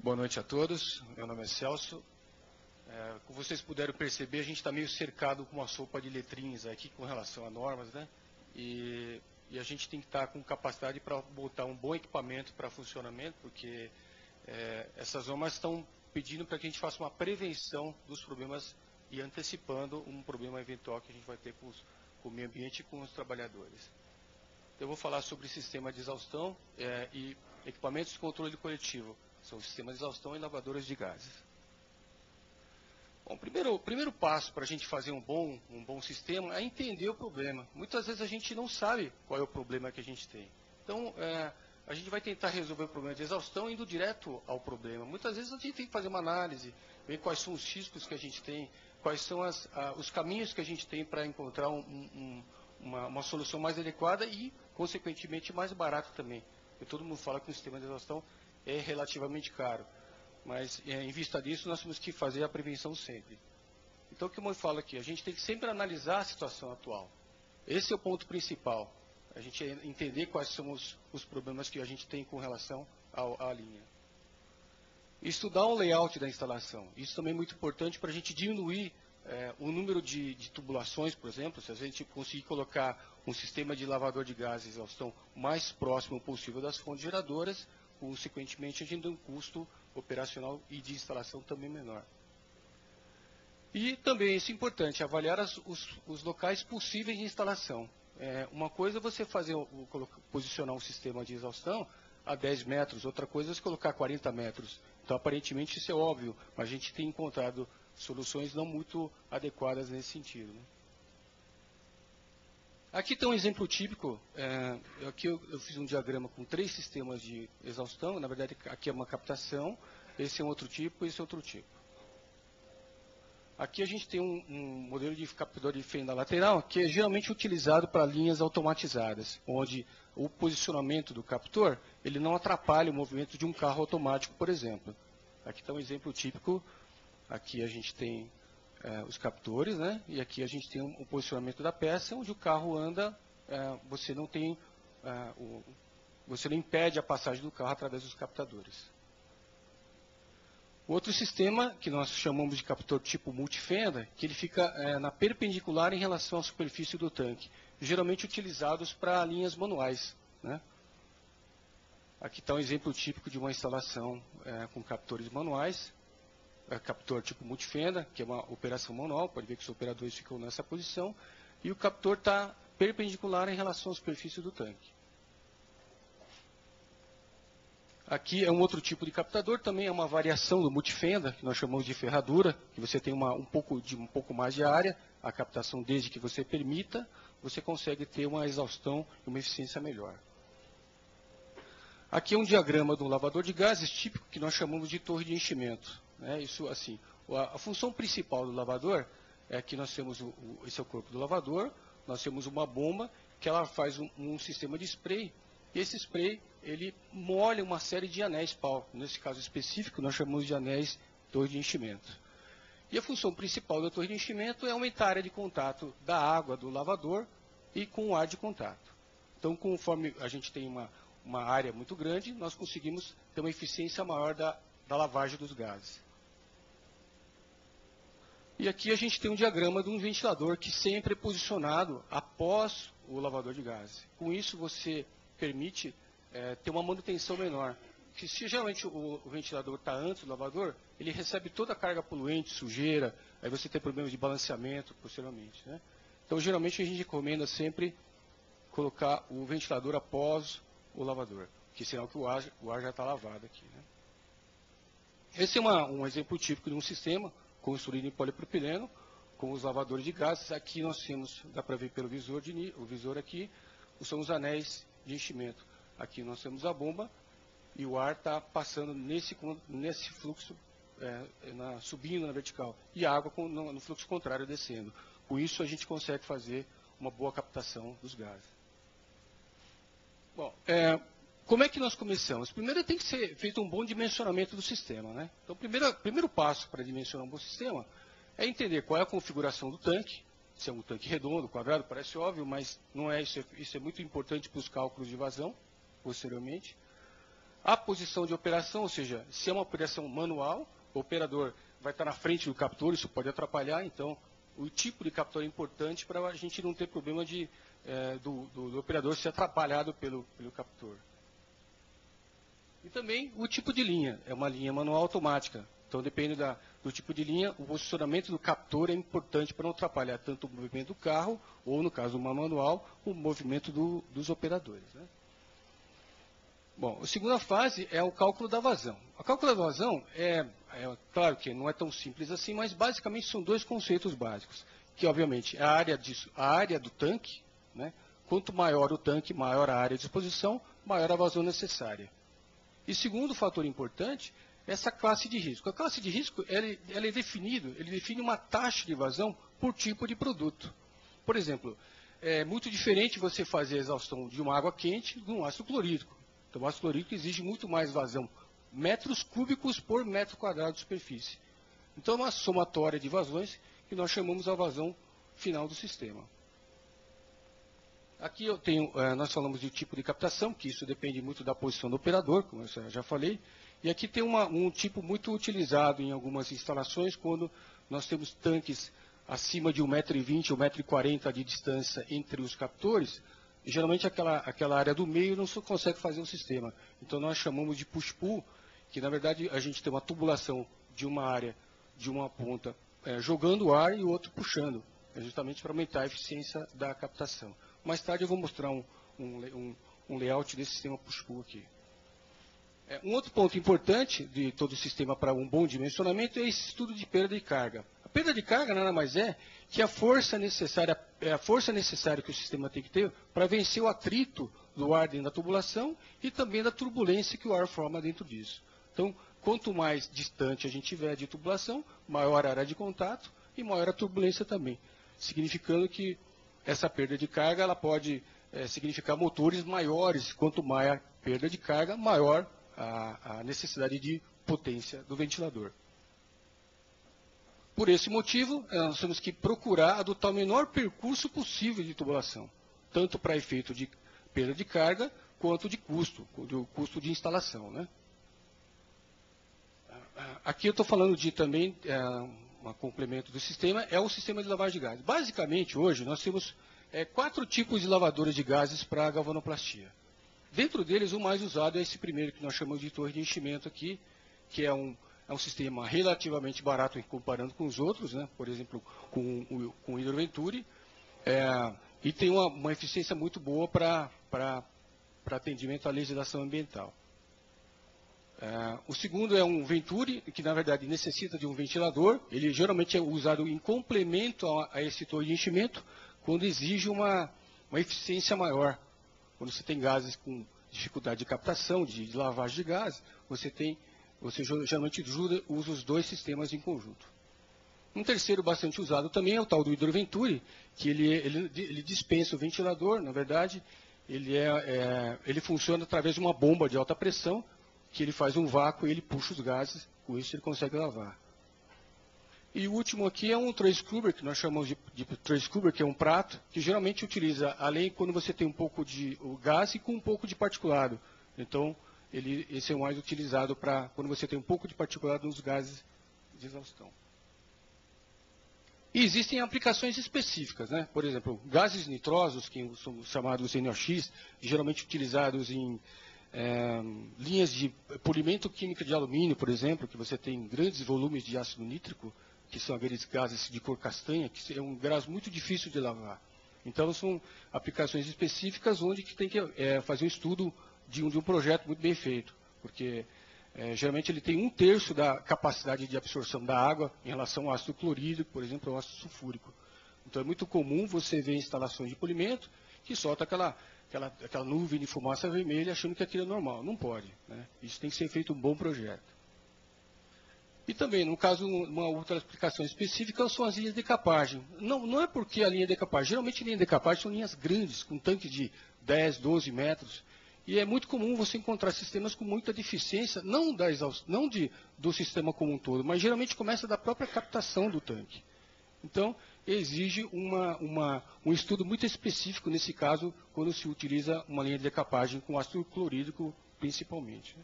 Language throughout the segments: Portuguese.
Boa noite a todos, meu nome é Celso. Como vocês puderam perceber, a gente está meio cercado com uma sopa de letrinhas aqui com relação a normas, né? E a gente tem que estar com capacidade para botar um bom equipamento para funcionamento, porque essas normas estão pedindo para que a gente faça uma prevenção dos problemas e antecipando um problema eventual que a gente vai ter com o meio ambiente e com os trabalhadores. Então, eu vou falar sobre sistema de exaustão e equipamentos de controle coletivo. São sistemas de exaustão e lavadoras de gases. Bom, o primeiro passo para a gente fazer um bom sistema é entender o problema. Muitas vezes a gente não sabe qual é o problema que a gente tem. Então, a gente vai tentar resolver o problema de exaustão indo direto ao problema. Muitas vezes a gente tem que fazer uma análise, ver quais são os riscos que a gente tem, quais são os caminhos que a gente tem para encontrar uma solução mais adequada e, consequentemente, mais barata também. Porque todo mundo fala que o sistema de exaustão é relativamente caro, mas em vista disso nós temos que fazer a prevenção sempre. Então, o que eu falo aqui, a gente tem que sempre analisar a situação atual. Esse é o ponto principal, a gente entender quais são os problemas que a gente tem com relação à linha. Estudar o layout da instalação, isso também é muito importante para a gente diminuir o número de tubulações, por exemplo. Se a gente conseguir colocar um sistema de lavador de gases de exaustão mais próximo possível das fontes geradoras, consequentemente, a gente tem um custo operacional e de instalação também menor. E também, isso é importante, avaliar os locais possíveis de instalação. Uma coisa é você posicionar um sistema de exaustão a 10 metros, outra coisa é você colocar 40 metros. Então, aparentemente, isso é óbvio, mas a gente tem encontrado soluções não muito adequadas nesse sentido, né? Aqui tem um exemplo típico. Aqui eu fiz um diagrama com 3 sistemas de exaustão. Na verdade, aqui é uma captação, esse é um outro tipo, esse é outro tipo. Aqui a gente tem um modelo de captador de fenda lateral, que é geralmente utilizado para linhas automatizadas, onde o posicionamento do captor ele não atrapalha o movimento de um carro automático, por exemplo. Aqui está um exemplo típico. Aqui a gente tem os captores, né? E aqui a gente tem o posicionamento da peça, onde o carro anda, você não impede a passagem do carro através dos captadores. Outro sistema, que nós chamamos de captor tipo multifenda, que ele fica na perpendicular em relação à superfície do tanque, geralmente utilizados para linhas manuais, né? Aqui está um exemplo típico de uma instalação com captores manuais. Captor tipo multifenda, que é uma operação manual, pode ver que os operadores ficam nessa posição, e o captor está perpendicular em relação à superfície do tanque. Aqui é um outro tipo de captador, também é uma variação do multifenda, que nós chamamos de ferradura, que você tem um pouco mais de área, a captação desde que você permita, você consegue ter uma exaustão e uma eficiência melhor. Aqui é um diagrama de um lavador de gases típico que nós chamamos de torre de enchimento. Isso, assim, a função principal do lavador é que nós temos, esse é o corpo do lavador, nós temos uma bomba que ela faz um sistema de spray, e esse spray, ele molha uma série de anéis pau. Nesse caso específico, nós chamamos de anéis torre de enchimento. E a função principal da torre de enchimento é aumentar a área de contato da água do lavador e com o ar de contato. Então, conforme a gente tem uma área muito grande, nós conseguimos ter uma eficiência maior da lavagem dos gases. E aqui a gente tem um diagrama de um ventilador que sempre é posicionado após o lavador de gases. Com isso, você permite ter uma manutenção menor. Porque se geralmente o ventilador está antes do lavador, ele recebe toda a carga poluente, sujeira, aí você tem problemas de balanceamento posteriormente, né? Então, geralmente, a gente recomenda sempre colocar o ventilador após o lavador, que sinal que o ar já está lavado aqui, né? Esse é um exemplo típico de um sistema construído em polipropileno, com os lavadores de gases. Aqui nós temos, dá para ver pelo visor, o visor aqui, são os anéis de enchimento. Aqui nós temos a bomba e o ar está passando nesse fluxo, subindo na vertical, e a água no fluxo contrário descendo. Com isso a gente consegue fazer uma boa captação dos gases. Bom, como é que nós começamos? Primeiro tem que ser feito um bom dimensionamento do sistema, né? Então, o primeiro passo para dimensionar um bom sistema é entender qual é a configuração do tanque. Se é um tanque redondo, quadrado, parece óbvio, mas não é isso. Isso é muito importante para os cálculos de vazão, posteriormente. A posição de operação, ou seja, se é uma operação manual, o operador vai estar na frente do captor, isso pode atrapalhar, então o tipo de captor é importante para a gente não ter problema do operador ser atrapalhado pelo captor. E também o tipo de linha, é uma linha manual automática. Então, depende do tipo de linha, o posicionamento do captor é importante para não atrapalhar tanto o movimento do carro, ou, no caso de uma manual, o movimento dos operadores, né? Bom, a segunda fase é o cálculo da vazão. O cálculo da vazão claro que não é tão simples assim, mas basicamente são dois conceitos básicos, que obviamente é a área do tanque, né? Quanto maior o tanque, maior a área de exposição, maior a vazão necessária. E segundo fator importante, essa classe de risco. A classe de risco, ele define uma taxa de vazão por tipo de produto. Por exemplo, é muito diferente você fazer a exaustão de uma água quente de um ácido clorídrico. Então, o ácido clorídrico exige muito mais vazão, metros cúbicos por metro quadrado de superfície. Então, é uma somatória de vazões que nós chamamos a vazão final do sistema. Aqui nós falamos de tipo de captação, que isso depende muito da posição do operador, como eu já falei. E aqui tem um tipo muito utilizado em algumas instalações, quando nós temos tanques acima de 1,20 m ou 1,40 m de distância entre os captores. E, geralmente aquela área do meio não se consegue fazer o sistema. Então nós chamamos de push-pull, que na verdade a gente tem uma tubulação de uma área, de uma ponta, jogando o ar e o outro puxando, justamente para aumentar a eficiência da captação. Mais tarde eu vou mostrar um layout desse sistema push-pull aqui. Um outro ponto importante de todo o sistema para um bom dimensionamento é esse estudo de perda de carga. A perda de carga nada mais é que a força necessária que o sistema tem que ter para vencer o atrito do ar dentro da tubulação e também da turbulência que o ar forma dentro disso. Então, quanto mais distante a gente tiver de tubulação, maior a área de contato e maior a turbulência também, significando que essa perda de carga ela pode significar motores maiores. Quanto maior a perda de carga, maior a necessidade de potência do ventilador. Por esse motivo, nós temos que procurar adotar o menor percurso possível de tubulação, tanto para efeito de perda de carga, quanto de custo, do custo de instalação, né? Aqui eu estou falando também, um complemento do sistema, é o sistema de lavagem de gases. Basicamente, hoje, nós temos 4 tipos de lavadoras de gases para a galvanoplastia. Dentro deles, o mais usado é esse primeiro, que nós chamamos de torre de enchimento aqui, que é um sistema relativamente barato comparando com os outros, né? Por exemplo, com o Hidroventuri, e tem uma eficiência muito boa para atendimento à legislação ambiental. O segundo é um Venturi, que na verdade necessita de um ventilador. Ele geralmente é usado em complemento a esse torre de enchimento, quando exige uma eficiência maior. Quando você tem gases com dificuldade de captação, de lavagem de gases, você geralmente usa os dois sistemas em conjunto. Um terceiro bastante usado também é o tal do Hidroventuri, que ele dispensa o ventilador. Na verdade, ele funciona através de uma bomba de alta pressão, que ele faz um vácuo e ele puxa os gases, com isso ele consegue lavar. E o último aqui é um trace scrubber, que nós chamamos de trace scrubber, que é um prato, que geralmente utiliza, além quando você tem um pouco de gás e com um pouco de particulado. Então, esse é o mais utilizado para quando você tem um pouco de particulado nos gases de exaustão. E existem aplicações específicas, né? Por exemplo, gases nitrosos, que são chamados NOx, geralmente utilizados em linhas de polimento químico de alumínio, por exemplo, que você tem grandes volumes de ácido nítrico, que são aqueles gases de cor castanha, que é um gás muito difícil de lavar. Então, são aplicações específicas onde que tem que fazer um estudo de um projeto muito bem feito, porque geralmente ele tem 1/3 da capacidade de absorção da água em relação ao ácido clorídrico, por exemplo, ao ácido sulfúrico. Então, é muito comum você ver instalações de polimento que solta aquela nuvem de fumaça vermelha achando que aquilo é normal. Não pode, né? Isso tem que ser feito um bom projeto. E também, no caso, uma outra aplicação específica são as linhas de decapagem. Não é porque a linha de decapagem, geralmente linhas de decapagem são linhas grandes, com tanques de 10, 12 metros. E é muito comum você encontrar sistemas com muita deficiência, não do sistema como um todo, mas geralmente começa da própria captação do tanque. Então, exige um estudo muito específico, nesse caso, quando se utiliza uma linha de decapagem com ácido clorídrico, principalmente.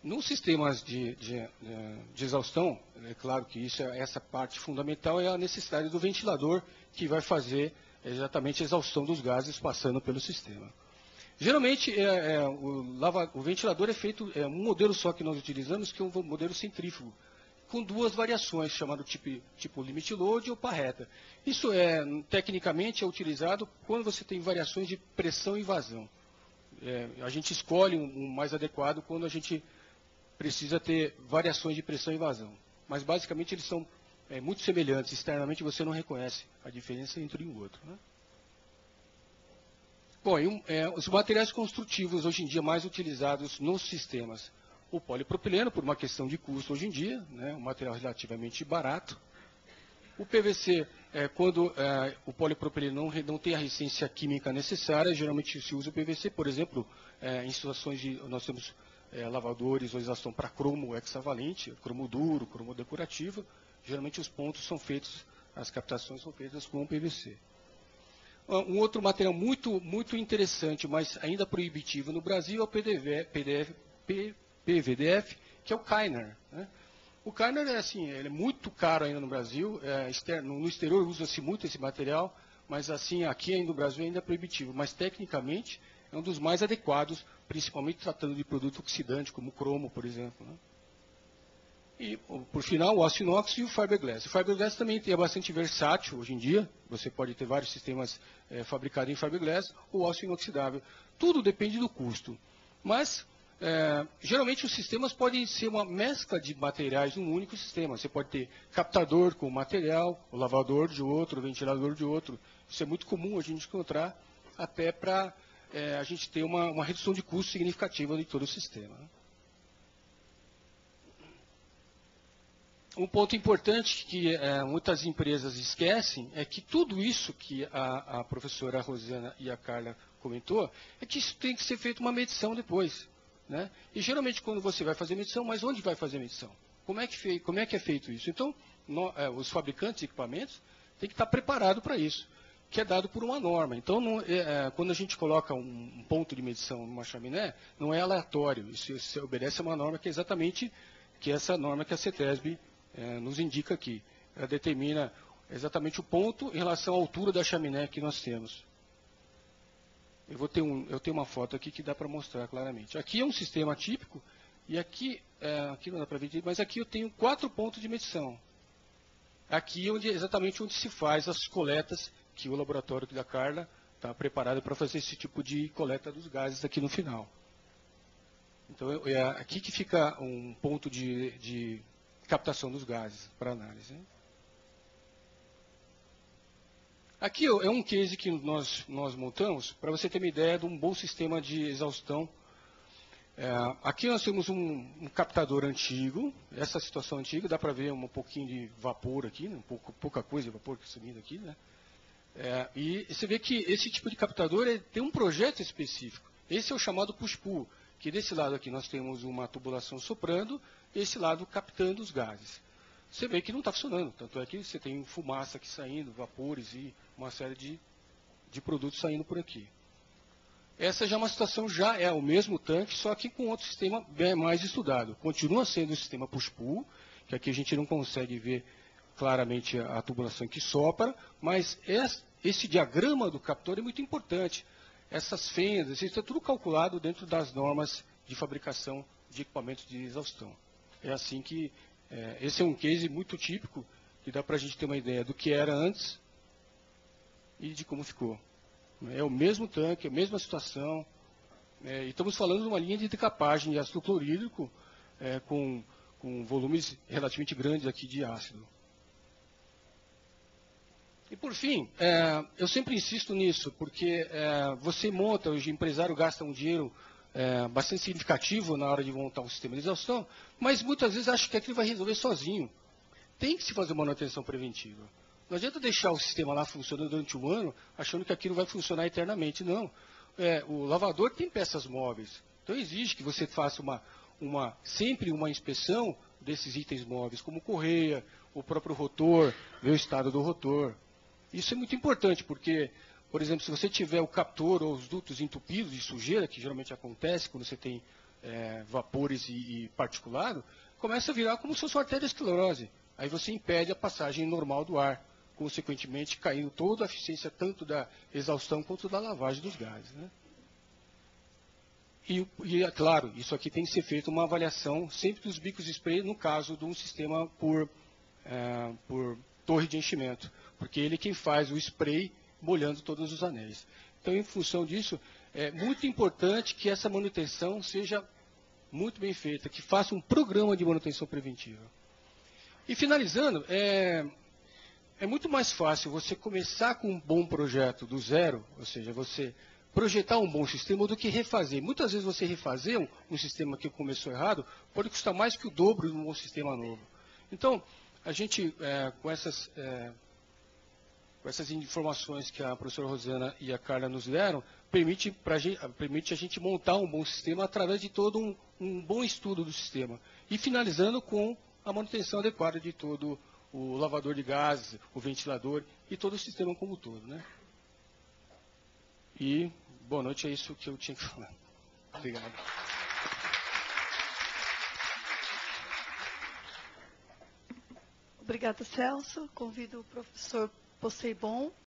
Nos sistemas de exaustão, é claro que essa parte fundamental é a necessidade do ventilador, que vai fazer exatamente a exaustão dos gases passando pelo sistema. Geralmente, o ventilador é feito, um modelo só que nós utilizamos, que é um modelo centrífugo, com duas variações, chamado tipo limit load ou parreta. Isso, tecnicamente, é utilizado quando você tem variações de pressão e vazão. A gente escolhe um mais adequado quando a gente precisa ter variações de pressão e vazão. Mas, basicamente, eles são muito semelhantes. Externamente, você não reconhece a diferença entre um e o outro. Né? Bom, os materiais construtivos, hoje em dia, mais utilizados nos sistemas. O polipropileno, por uma questão de custo hoje em dia, né, um material relativamente barato. O PVC, quando o polipropileno não tem a resistência química necessária, geralmente se usa o PVC, por exemplo, em situações de... Nós temos lavadores ou exaustão para cromo hexavalente, cromo duro, cromo decorativo. Geralmente os pontos são feitos, as captações são feitas com o PVC. Um outro material muito interessante, mas ainda proibitivo no Brasil, é o PVDF, que é o Kynar. Né? O Kynar ele é muito caro ainda no Brasil, no exterior usa-se muito esse material, mas assim, aqui ainda no Brasil ainda é proibitivo. Mas tecnicamente é um dos mais adequados, principalmente tratando de produto oxidante, como o cromo, por exemplo. Né? E, por final, o aço inox e o fiberglass. O fiberglass também é bastante versátil hoje em dia. Você pode ter vários sistemas fabricados em fiberglass ou aço inoxidável. Tudo depende do custo. Mas, geralmente, os sistemas podem ser uma mescla de materiais num único sistema. Você pode ter captador com material, o lavador de outro, o ventilador de outro. Isso é muito comum a gente encontrar, até para a gente ter uma redução de custo significativa de todo o sistema. Né? Um ponto importante que muitas empresas esquecem é que tudo isso que a professora Rosana e a Carla comentou, é que isso tem que ser feito uma medição depois. Né? E geralmente quando você vai fazer medição, mas onde vai fazer medição? Como é que é feito isso? Então, os fabricantes de equipamentos têm que estar preparados para isso, que é dado por uma norma. Então, quando a gente coloca um ponto de medição numa chaminé, não é aleatório. Isso obedece a uma norma que é exatamente essa norma que a CETESB nos indica aqui. Ela determina exatamente o ponto em relação à altura da chaminé que nós temos. Eu tenho uma foto aqui que dá para mostrar claramente. Aqui é um sistema típico, e aqui não dá para ver, mas aqui eu tenho 4 pontos de medição. Aqui é exatamente onde se faz as coletas, que o laboratório da Carla está preparado para fazer esse tipo de coleta dos gases aqui no final. Então, é aqui que fica um ponto de captação dos gases para análise. Hein? Aqui é um case que nós montamos para você ter uma ideia de um bom sistema de exaustão. Aqui nós temos um captador antigo, essa situação antiga, dá para ver um pouquinho de vapor aqui, né? Pouca coisa de vapor subindo aqui. Né? E você vê que esse tipo de captador tem um projeto específico. Esse é o chamado push-pull, que desse lado aqui nós temos uma tubulação soprando, esse lado captando os gases. Você vê que não está funcionando, tanto é que você tem fumaça aqui saindo, vapores e uma série de produtos saindo por aqui. Essa já é uma situação, já é o mesmo tanque, só que com outro sistema bem mais estudado. Continua sendo o sistema push-pull, que aqui a gente não consegue ver claramente a tubulação que sopra, mas esse diagrama do captor é muito importante. Essas fendas, isso é tudo calculado dentro das normas de fabricação de equipamentos de exaustão. É assim que, esse é um case muito típico, que dá para a gente ter uma ideia do que era antes e de como ficou. É o mesmo tanque, a mesma situação. E estamos falando de uma linha de decapagem de ácido clorídrico com volumes relativamente grandes aqui de ácido. E por fim, eu sempre insisto nisso, porque você monta, hoje o empresário gasta um dinheiro bastante significativo na hora de montar um sistema de exaustão, mas muitas vezes acha que aquilo vai resolver sozinho. Tem que se fazer uma manutenção preventiva. Não adianta deixar o sistema lá funcionando durante um ano, achando que aquilo vai funcionar eternamente. Não. O lavador tem peças móveis. Então exige que você faça sempre uma inspeção desses itens móveis, como correia, o próprio rotor, ver o estado do rotor. Isso é muito importante, porque, por exemplo, se você tiver o captor ou os dutos entupidos de sujeira, que geralmente acontece quando você tem vapores e particulado, começa a virar como se fosse uma arteriosclerose. Aí você impede a passagem normal do ar, consequentemente caindo toda a eficiência tanto da exaustão quanto da lavagem dos gases, né? E, é claro, isso aqui tem que ser feito uma avaliação sempre dos bicos de spray, no caso de um sistema por torre de enchimento, porque ele é quem faz o spray molhando todos os anéis. Então, em função disso, é muito importante que essa manutenção seja muito bem feita, que faça um programa de manutenção preventiva. E finalizando, é muito mais fácil você começar com um bom projeto do zero, ou seja, você projetar um bom sistema do que refazer. Muitas vezes você refazer um sistema que começou errado pode custar mais que o dobro de um bom sistema novo. Então, a gente, com essas informações que a professora Rosana e a Carla nos deram, permite a gente montar um bom sistema através de todo um bom estudo do sistema. E finalizando com a manutenção adequada de todo o lavador de gases, o ventilador e todo o sistema como um todo, né? E, boa noite, é isso que eu tinha que falar. Obrigado. Obrigada, Celso. Convido o professor Poseibon